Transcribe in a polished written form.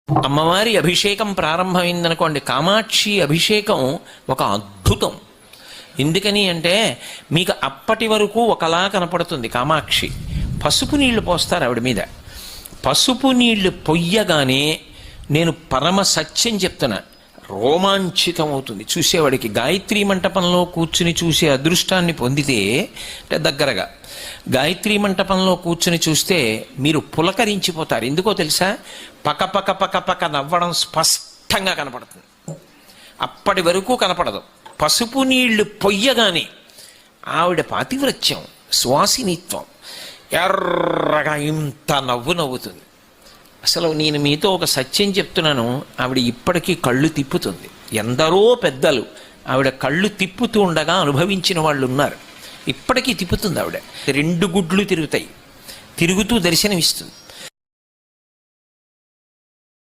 అమ్మవారి అభిషేకం ప్రారంభమైందనుకోండి, కామాక్షి అభిషేకం ఒక అద్భుతం. ఎందుకని అంటే మీకు అప్పటి వరకు ఒకలా కనపడుతుంది కామాక్షి. పసుపు నీళ్లు పోస్తారు ఆవిడ మీద. పసుపు నీళ్లు పొయ్యగానే నేను పరమ సత్యం చెప్తున్నా, రోమాంచితం అవుతుంది చూసేవాడికి. గాయత్రీ మంటపంలో కూర్చుని చూసే అదృష్టాన్ని పొందితే, అంటే దగ్గరగా గాయత్రీ మంటపంలో కూర్చుని చూస్తే మీరు పులకరించిపోతారు. ఎందుకో తెలుసా? పక పక పక పక నవ్వడం స్పష్టంగా కనపడుతుంది. అప్పటి వరకు కనపడదు. పసుపు నీళ్లు పొయ్యగానే ఆవిడ పాతివ్రత్యం, సువాసినిత్వం, ఎర్రగా ఇంత నవ్వు నవ్వుతుంది. అసలు నేను మీతో ఒక సత్యం చెప్తున్నాను, ఆవిడ ఇప్పటికీ కళ్ళు తిప్పుతుంది. ఎందరో పెద్దలు ఆవిడ కళ్ళు తిప్పుతూ ఉండగా అనుభవించిన వాళ్ళు ఉన్నారు. ఇప్పటికీ తిప్పుతుంది ఆవిడ. 2 గుడ్లు తిరుగుతాయి, తిరుగుతూ దర్శనమిస్తుంది.